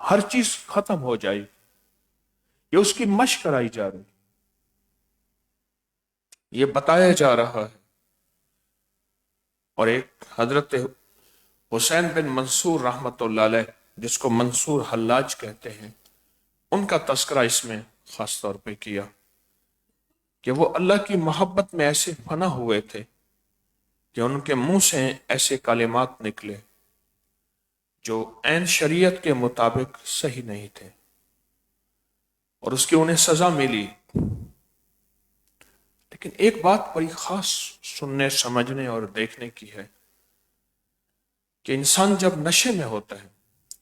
ہر چیز ختم ہو جائے، یہ اس کی مشق کرائی جا رہی، یہ بتایا جا رہا ہے۔ اور ایک حضرت حسین بن منصور رحمت اللہ علیہ، جس کو منصور حلاج کہتے ہیں، ان کا تذکرہ اس میں خاص طور پہ کیا کہ وہ اللہ کی محبت میں ایسے فنا ہوئے تھے کہ ان کے منہ سے ایسے کلمات نکلے جو عین شریعت کے مطابق صحیح نہیں تھے، اور اس کی انہیں سزا ملی۔ لیکن ایک بات بڑی خاص سننے، سمجھنے اور دیکھنے کی ہے کہ انسان جب نشے میں ہوتا ہے،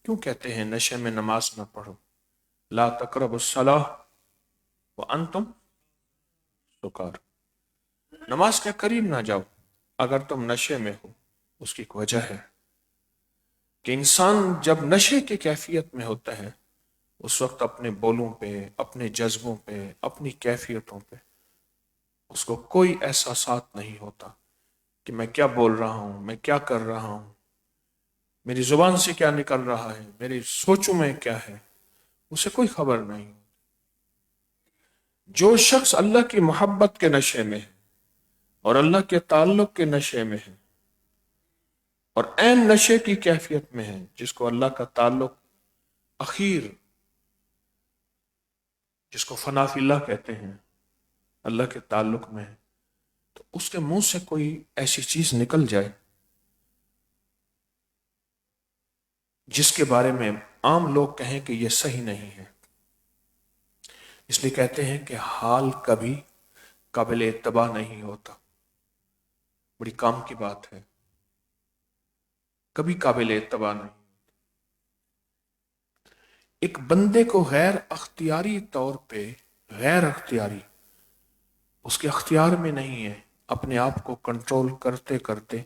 کیوں کہتے ہیں نشے میں نماز نہ پڑھو، لا تقربوا الصلاۃ وانتم سکار، نماز کے قریب نہ جاؤ اگر تم نشے میں ہو۔ اس کی ایک وجہ ہے کہ انسان جب نشے کی کیفیت میں ہوتا ہے، اس وقت اپنے بولوں پہ، اپنے جذبوں پہ، اپنی کیفیتوں پہ اس کو کوئی احساسات نہیں ہوتا کہ میں کیا بول رہا ہوں، میں کیا کر رہا ہوں، میری زبان سے کیا نکل رہا ہے، میری سوچوں میں کیا ہے، اسے کوئی خبر نہیں۔ جو شخص اللہ کی محبت کے نشے میں ہے اور اللہ کے تعلق کے نشے میں ہے اور عین نشے کی کیفیت میں ہے، جس کو اللہ کا تعلق اخیر، جس کو فنا فی اللہ کہتے ہیں، اللہ کے تعلق میں ہے، تو اس کے منہ سے کوئی ایسی چیز نکل جائے جس کے بارے میں عام لوگ کہیں کہ یہ صحیح نہیں ہے، اس لیے کہتے ہیں کہ حال کبھی قابل اتباع نہیں ہوتا۔ بڑی کام کی بات ہے، کبھی قابل اتباع نہیں۔ ایک بندے کو غیر اختیاری طور پہ، غیر اختیاری، اس کے اختیار میں نہیں ہے، اپنے آپ کو کنٹرول کرتے کرتے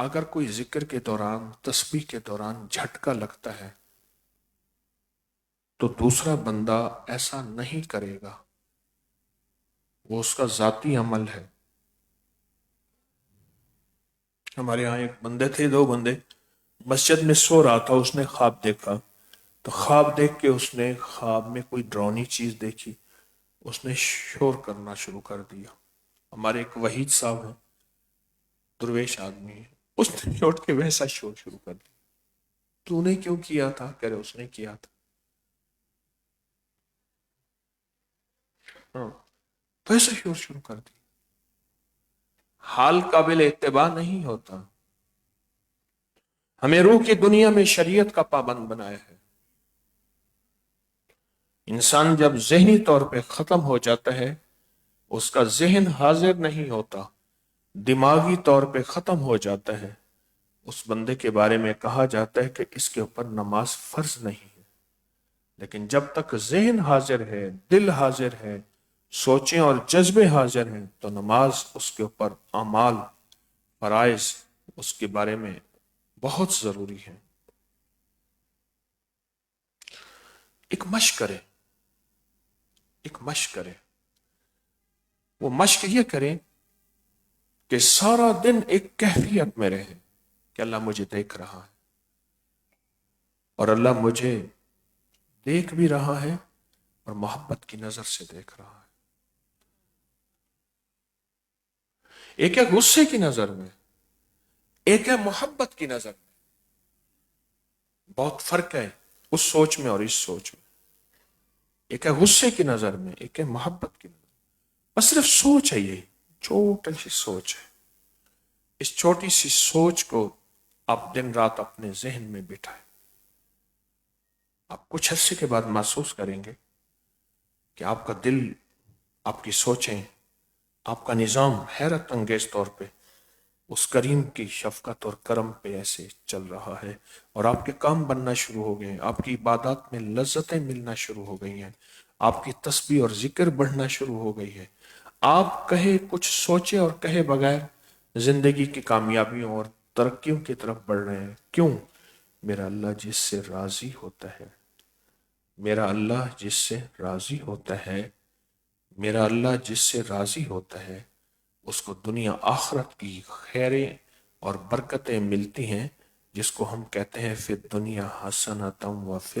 اگر کوئی ذکر کے دوران، تسبیح کے دوران جھٹکا لگتا ہے تو دوسرا بندہ ایسا نہیں کرے گا، وہ اس کا ذاتی عمل ہے۔ ہمارے یہاں ایک بندے تھے، دو بندے، مسجد میں سو رہا تھا، اس نے خواب دیکھا، تو خواب دیکھ کے اس نے خواب میں کوئی ڈراؤنی چیز دیکھی، اس نے شور کرنا شروع کر دیا۔ ہمارے ایک وحید صاحب ہیں، درویش آدمی ہے، اس نے اٹھ کے ویسا شور شروع کر دیا۔ تو نے کیوں کیا تھا؟ کہہ رہے اس نے کیا تھا۔ ہاں، تو ایسا شور شروع کر دیا۔ حال قابل اتباع نہیں ہوتا۔ ہمیں روح کی دنیا میں شریعت کا پابند بنایا ہے۔ انسان جب ذہنی طور پہ ختم ہو جاتا ہے، اس کا ذہن حاضر نہیں ہوتا، دماغی طور پہ ختم ہو جاتا ہے، اس بندے کے بارے میں کہا جاتا ہے کہ اس کے اوپر نماز فرض نہیں ہے۔ لیکن جب تک ذہن حاضر ہے، دل حاضر ہے، سوچیں اور جذبے حاضر ہیں، تو نماز اس کے اوپر اعمال، فرائض اس کے بارے میں بہت ضروری ہے۔ ایک مشق کرے، ایک مشق کرے، وہ مشق یہ کرے کہ سارا دن ایک کیفیت میں رہے کہ اللہ مجھے دیکھ رہا ہے، اور اللہ مجھے دیکھ بھی رہا ہے اور محبت کی نظر سے دیکھ رہا ہے۔ ایک ہے غصے کی نظر میں، ایک ہے محبت کی نظر میں، بہت فرق ہے اس سوچ میں اور اس سوچ میں۔ ایک ہے غصے کی نظر میں، ایک ہے محبت کی نظر میں، بس صرف سوچ ہے، یہ چھوٹی سی سوچ ہے۔ اس چھوٹی سی سوچ کو آپ دن رات اپنے ذہن میں بٹھائیں، آپ کچھ عرصے کے بعد محسوس کریں گے کہ آپ کا دل، آپ کی سوچیں، آپ کا نظام حیرت انگیز طور پہ اس کریم کی شفقت اور کرم پہ ایسے چل رہا ہے، اور آپ کے کام بننا شروع ہو گئے ہیں، آپ کی عبادات میں لذتیں ملنا شروع ہو گئی ہیں، آپ کی تسبیح اور ذکر بڑھنا شروع ہو گئی ہے۔ آپ کہے کچھ سوچے اور کہے بغیر زندگی کی کامیابیوں اور ترقیوں کی طرف بڑھ رہے ہیں۔ کیوں؟ میرا اللہ جس سے راضی ہوتا ہے، میرا اللہ جس سے راضی ہوتا ہے، میرا اللہ جس سے راضی ہوتا ہے، اس کو دنیا آخرت کی خیریں اور برکتیں ملتی ہیں، جس کو ہم کہتے ہیں فی الدنیا حسنۃ وفی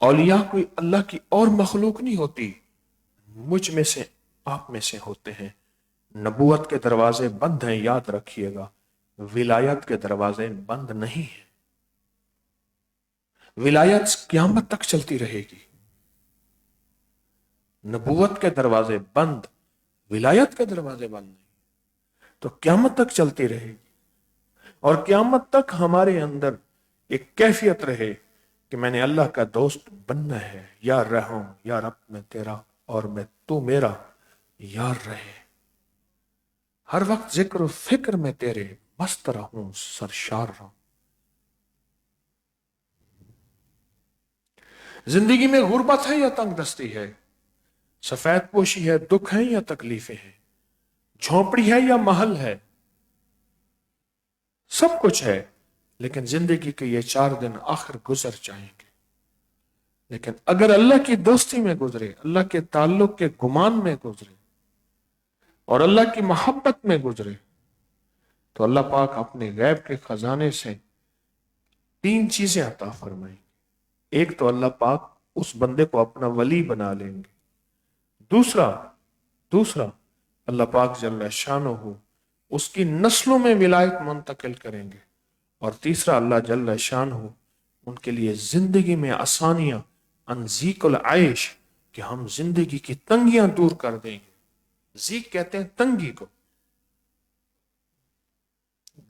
اولیاء کوئی اللہ کی اور مخلوق نہیں ہوتی، مجھ میں سے آپ میں سے ہوتے ہیں۔ نبوت کے دروازے بند ہیں، یاد رکھیے گا، ولایت کے دروازے بند نہیں ہیں۔ ولایت قیامت تک چلتی رہے گی۔ نبوت کے دروازے بند، ولایت کے دروازے بند نہیں، تو قیامت تک چلتی رہے گی۔ اور قیامت تک ہمارے اندر ایک کیفیت رہے کہ میں نے اللہ کا دوست بننا ہے، یار رہوں، یا رب میں تیرا اور میں تو میرا یار رہے، ہر وقت ذکر و فکر میں تیرے مست رہوں، سرشار رہوں۔ زندگی میں غربت ہے یا تنگ دستی ہے، سفید پوشی ہے، دکھ ہے یا تکلیفیں ہیں، جھونپڑی ہے یا محل ہے، سب کچھ ہے، لیکن زندگی کے یہ 4 دن آخر گزر جائیں گے۔ لیکن اگر اللہ کی دوستی میں گزرے، اللہ کے تعلق کے گمان میں گزرے اور اللہ کی محبت میں گزرے، تو اللہ پاک اپنے غیب کے خزانے سے 3 چیزیں عطا فرمائیں گے۔ ایک تو اللہ پاک اس بندے کو اپنا ولی بنا لیں گے۔ دوسرا اللہ پاک جل شانہ اس کی نسلوں میں ولایت منتقل کریں گے۔ اور تیسرا اللہ جل شانہ ان کے لیے زندگی میں آسانیاں، انزیق العیش، کہ ہم زندگی کی تنگیاں دور کر دیں گے۔ زیق کہتے ہیں تنگی کو،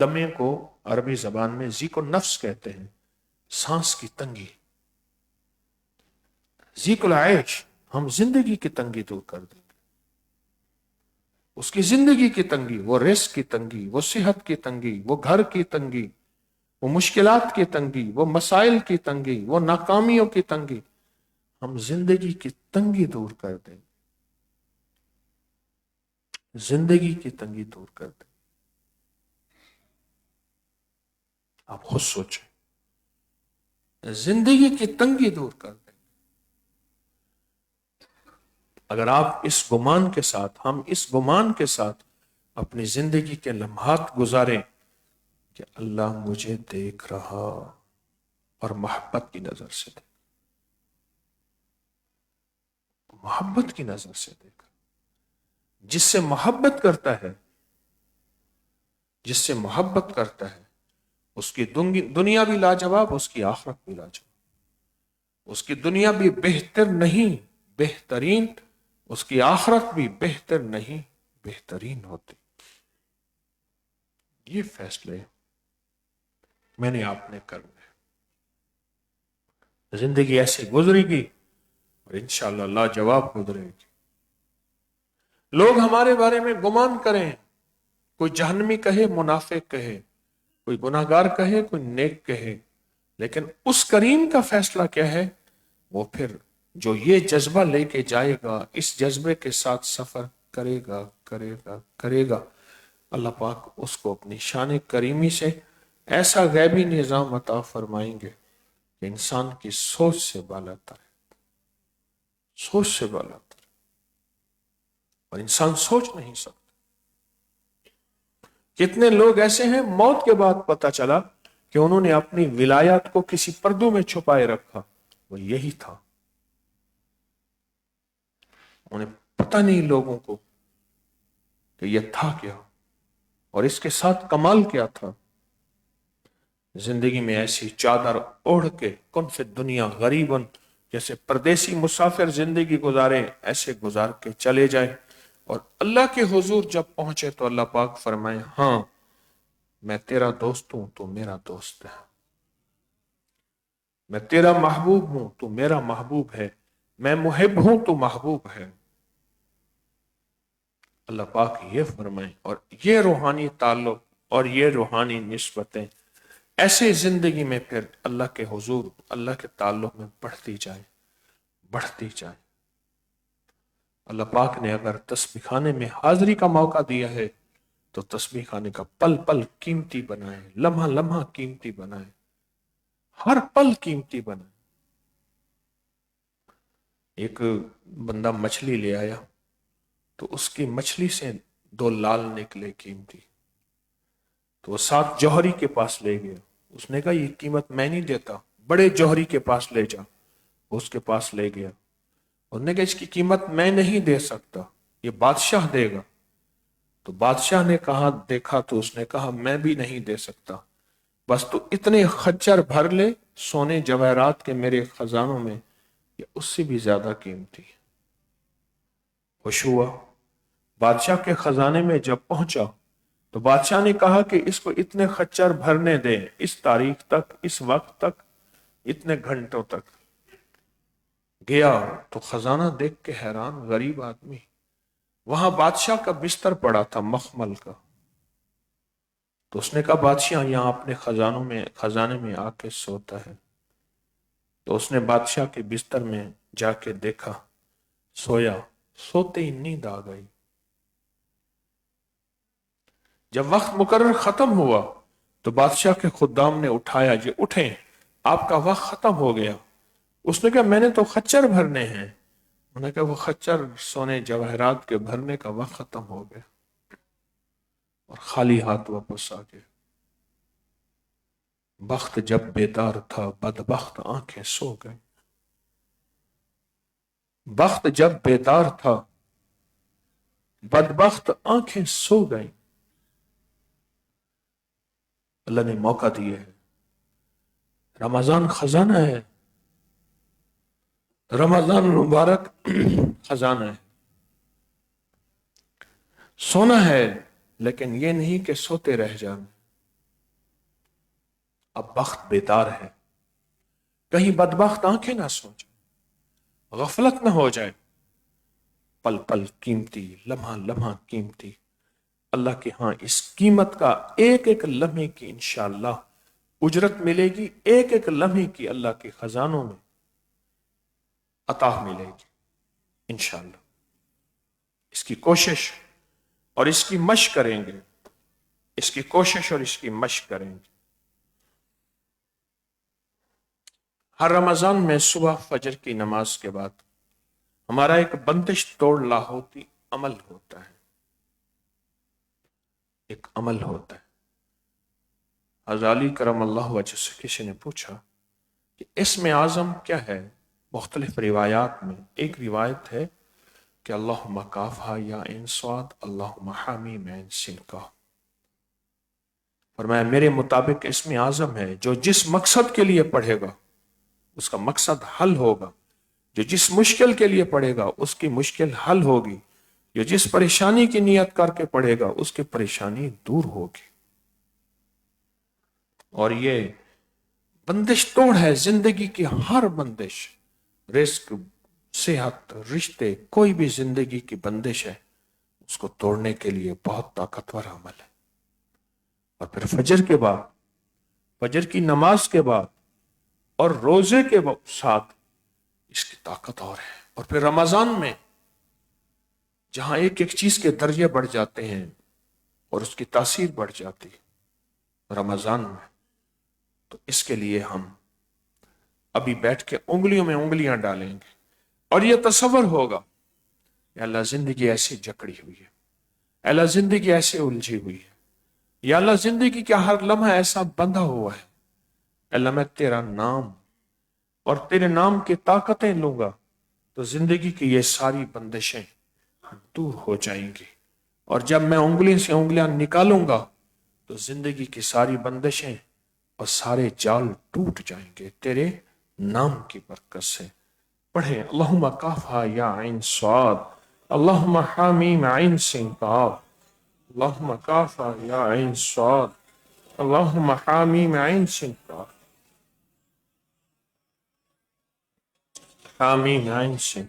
دمے کو عربی زبان میں ضیق النفس کہتے ہیں، سانس کی تنگی۔ ضیق العیش، ہم زندگی کی تنگی دور کر دیں گے۔ اس کی زندگی کی تنگی، وہ رزق کی تنگی، وہ صحت کی تنگی، وہ گھر کی تنگی، وہ مشکلات کی تنگی، وہ مسائل کی تنگی، وہ ناکامیوں کی تنگی، ہم زندگی کی تنگی دور کر دیں، زندگی کی تنگی دور کر دیں۔ آپ خود سوچیں، زندگی کی تنگی دور کر دیں۔ اگر آپ اس گمان کے ساتھ، ہم اس گمان کے ساتھ اپنی زندگی کے لمحات گزاریں کہ اللہ مجھے دیکھ رہا اور محبت کی نظر سے دیکھ، محبت کی نظر سے دیکھ، جس سے محبت کرتا ہے، جس سے محبت کرتا ہے، اس کی دنیا بھی لاجواب، اس کی آخرت بھی لاجواب۔ اس کی دنیا بھی بہتر نہیں بہترین، اس کی آخرت بھی بہتر نہیں بہترین ہوتی۔ یہ فیصلے میں نے آپ نے کرنا ہے۔ زندگی ایسے گزرے گی اور انشاءاللہ لاجواب گزرے گی۔ لوگ ہمارے بارے میں گمان کریں، کوئی جہنمی کہے، منافق کہے، کوئی گناہگار کہے، کوئی نیک کہے، لیکن اس کریم کا فیصلہ کیا ہے؟ وہ پھر جو یہ جذبہ لے کے جائے گا، اس جذبے کے ساتھ سفر کرے گا، اللہ پاک اس کو اپنی شان کریمی سے ایسا غیبی نظام عطا فرمائیں گے کہ انسان کی سوچ سے بالا تر ہے، سوچ سے بالا تر، اور انسان سوچ نہیں سکتا۔ کتنے لوگ ایسے ہیں موت کے بعد پتہ چلا کہ انہوں نے اپنی ولایات کو کسی پردوں میں چھپائے رکھا، وہ یہی تھا، انہیں پتہ نہیں لوگوں کو کہ یہ تھا کیا اور اس کے ساتھ کمال کیا تھا۔ زندگی میں ایسی چادر اوڑھ کے کن فی الدنیا غریبن، جیسے پردیسی مسافر زندگی گزارے، ایسے گزار کے چلے جائے، اور اللہ کے حضور جب پہنچے تو اللہ پاک فرمائے، ہاں میں تیرا دوست ہوں تو میرا دوست ہے، میں تیرا محبوب ہوں تو میرا محبوب ہے، میں محب ہوں تو محبوب ہے۔ اللہ پاک یہ فرمائے، اور یہ روحانی تعلق اور یہ روحانی نسبتیں ایسے زندگی میں پھر اللہ کے حضور، اللہ کے تعلق میں بڑھتی جائے۔ اللہ پاک نے اگر تسبیح خانے میں حاضری کا موقع دیا ہے تو تسبیح خانے کا پل پل قیمتی بنائے، لمحہ لمحہ قیمتی بنائے، ہر پل قیمتی بنائے۔ ایک بندہ مچھلی لے آیا تو اس کی مچھلی سے 2 لال نکلے قیمتی، تو وہ 7 جوہری کے پاس لے گیا، اس نے کہا یہ قیمت میں نہیں دیتا، بڑے جوہری کے پاس لے جا۔ اس کے پاس لے گیا، انہوں نے کہا اس کی قیمت میں نہیں دے سکتا، یہ بادشاہ دے گا۔ تو بادشاہ نے کہا، دیکھا تو اس نے کہا میں بھی نہیں دے سکتا، بس تو اتنے خچر بھر لے سونے جواہرات کے میرے خزانوں میں، یہ اس سے بھی زیادہ قیمتی ہے۔ خوش ہوا، بادشاہ کے خزانے میں جب پہنچا تو بادشاہ نے کہا کہ اس کو اتنے خچر بھرنے دیں، اس تاریخ تک، اس وقت تک، اتنے گھنٹوں تک۔ گیا تو خزانہ دیکھ کے حیران، غریب آدمی، وہاں بادشاہ کا بستر پڑا تھا مخمل کا۔ تو اس نے کہا بادشاہ یہاں اپنے خزانے میں آ کے سوتا ہے۔ تو اس نے بادشاہ کے بستر میں جا کے دیکھا، سویا، سوتے ہی نیند آ گئی۔ جب وقت مقرر ختم ہوا تو بادشاہ کے خدام نے اٹھایا، جی اٹھیں، آپ کا وقت ختم ہو گیا۔ اس نے کہا میں نے تو خچر بھرنے ہیں۔ انہوں نے کہا وہ خچر سونے جواہرات کے بھرنے کا وقت ختم ہو گیا، اور خالی ہاتھ واپس آ گئے۔ بخت جب بیدار تھا بدبخت آنکھیں سو گئی۔ بخت جب بیدار تھا بدبخت آنکھیں سو گئی۔ اللہ نے موقع دیے ہے، رمضان خزانہ ہے، رمضان مبارک خزانہ ہے۔ سونا ہے لیکن یہ نہیں کہ سوتے رہ جانا۔ اب بخت بیدار ہے، کہیں بدبخت آنکھیں نہ سو جائے، غفلت نہ ہو جائے۔ پل پل قیمتی، لمحہ لمحہ قیمتی، اللہ کے ہاں اس قیمت کا ایک ایک لمحے کی انشاءاللہ اجرت ملے گی، ایک ایک لمحے کی اللہ کے خزانوں میں عطا ملے گی انشاءاللہ۔ اس کی کوشش اور اس کی مشق کریں گے، اس کی کوشش اور اس کی مشق کریں گے۔ ہر رمضان میں صبح فجر کی نماز کے بعد ہمارا ایک بندش توڑ لاہوتی عمل ہوتا ہے، ایک عمل ہوتا ہے۔ حضرت علی کرم اللہ وجہ سے کسی نے پوچھا کہ اسم اعظم کیا ہے؟ مختلف روایات میں ایک روایت ہے کہ اللہم کافہا یا عین صاد اللہم حامیم عین سین کاف۔ فرمایا میرے مطابق اسم اعظم ہے، جو جس مقصد کے لیے پڑھے گا اس کا مقصد حل ہوگا، جو جس مشکل کے لیے پڑھے گا اس کی مشکل حل ہوگی، جو جس پریشانی کی نیت کر کے پڑھے گا اس کی پریشانی دور ہوگی۔ اور یہ بندش توڑ ہے زندگی کی، ہر بندش، رزق، صحت، رشتے، کوئی بھی زندگی کی بندش ہے، اس کو توڑنے کے لیے بہت طاقتور عمل ہے۔ اور پھر فجر کے بعد، فجر کی نماز کے بعد اور روزے کے ساتھ اس کی طاقت اور ہے۔ اور پھر رمضان میں جہاں ایک ایک چیز کے درجے بڑھ جاتے ہیں اور اس کی تاثیر بڑھ جاتی ہے رمضان میں، تو اس کے لیے ہم ابھی بیٹھ کے انگلیوں میں انگلیاں ڈالیں گے اور یہ تصور ہوگا کہ اللہ زندگی ایسی جکڑی ہوئی ہے، اللہ زندگی ایسے الجھی ہوئی ہے، یا اللہ زندگی کا ہر لمحہ ایسا بندھا ہوا ہے، اللہ میں تیرا نام اور تیرے نام کی طاقتیں لوں گا تو زندگی کی یہ ساری بندشیں دور ہو جائیں گی، اور جب میں انگلی سے انگلیاں نکالوں گا تو زندگی کی ساری بندشیں اور سارے جال ٹوٹ جائیں گے تیرے نام کی برکت سے۔ پڑھیں اللہم کافہا یا عین صاد اللہم حامیم عین سین کاف، اللہم کافہا یا عین صاد اللہم حامیم عین سین کاف، حامیم عین سین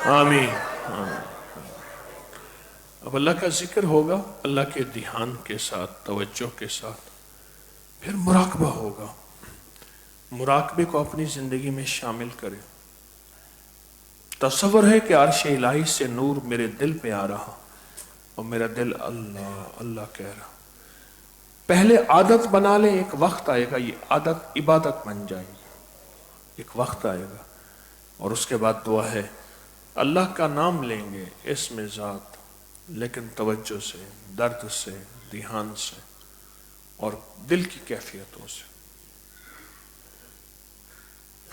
آمین۔ اب اللہ کا ذکر ہوگا، اللہ کے دھیان کے ساتھ، توجہ کے ساتھ، پھر مراقبہ ہوگا۔ مراقبے کو اپنی زندگی میں شامل کریں۔ تصور ہے کہ عرش الہی سے نور میرے دل پہ آ رہا اور میرا دل اللہ اللہ کہہ رہا۔ پہلے عادت بنا لیں، ایک وقت آئے گا یہ عادت عبادت بن جائے گی، ایک وقت آئے گا۔ اور اس کے بعد دعا ہے، اللہ کا نام لیں گے اسم ذات، لیکن توجہ سے، درد سے، دھیان سے اور دل کی کیفیتوں سے۔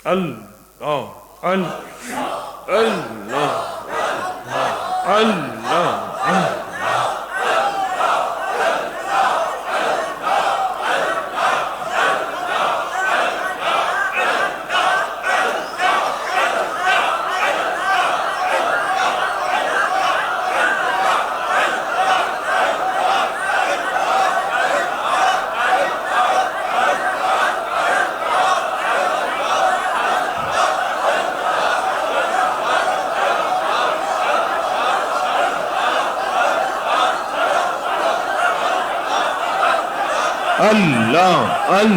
اللہ اللہ اللہ اللہ اللہ اللہ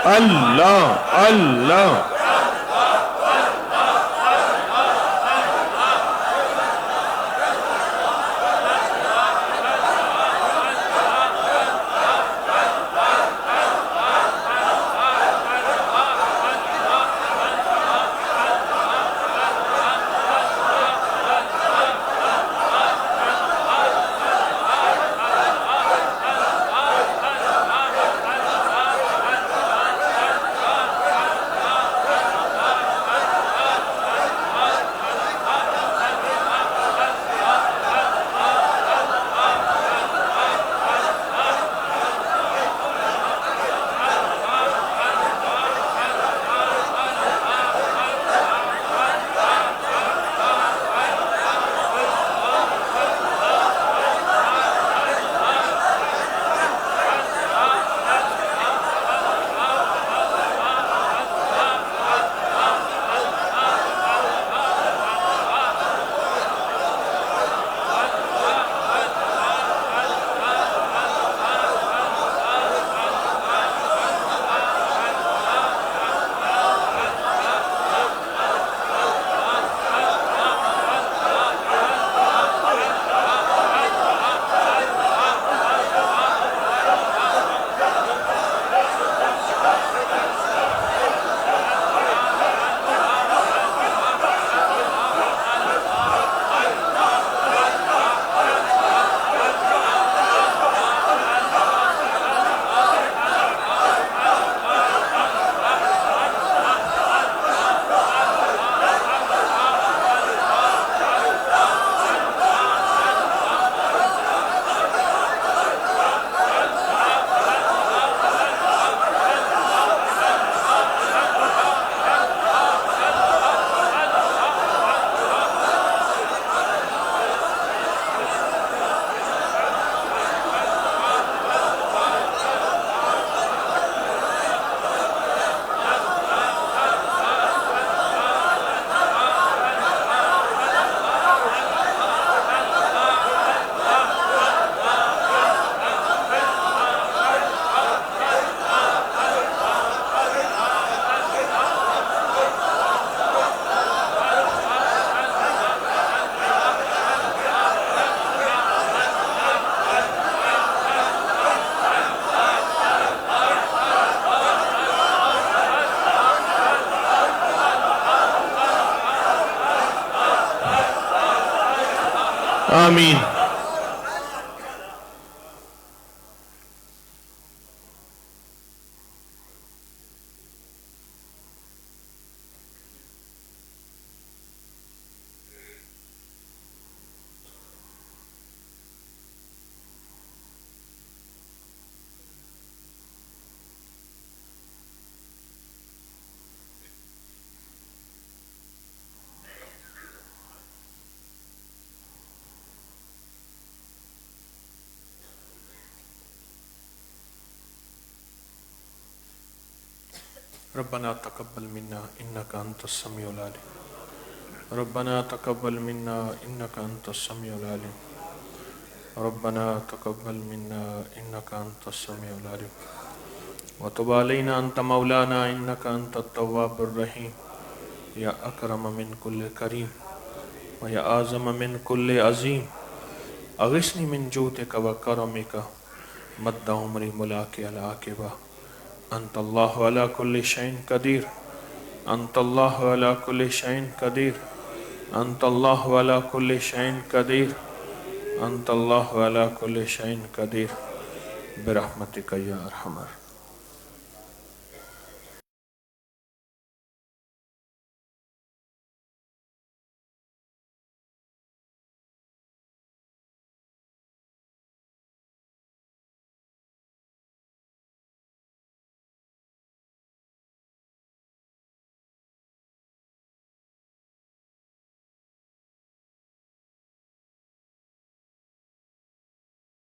اللہ اللہ اللہ آمین۔ ربنا تقبل منا انك انت السميع العليم ربنا تقبل منا انك انت السميع العليم ربنا تقبل منا انك انت السميع العليم وتب علينا انت مولانا انك انت التواب الرحيم یا اکرم من کل کریم و یا اعظم من کل عظیم اغثنی من جودک و کرمک مد عمری ملاک العاقبہ انت اللہ علی کل شیء قدیر انت اللہ علی کل شیء قدیر انت اللہ علی کل شیء قدیر انت اللہ علی کل شیء قدیر برحمتک یا ارحم الراحمین.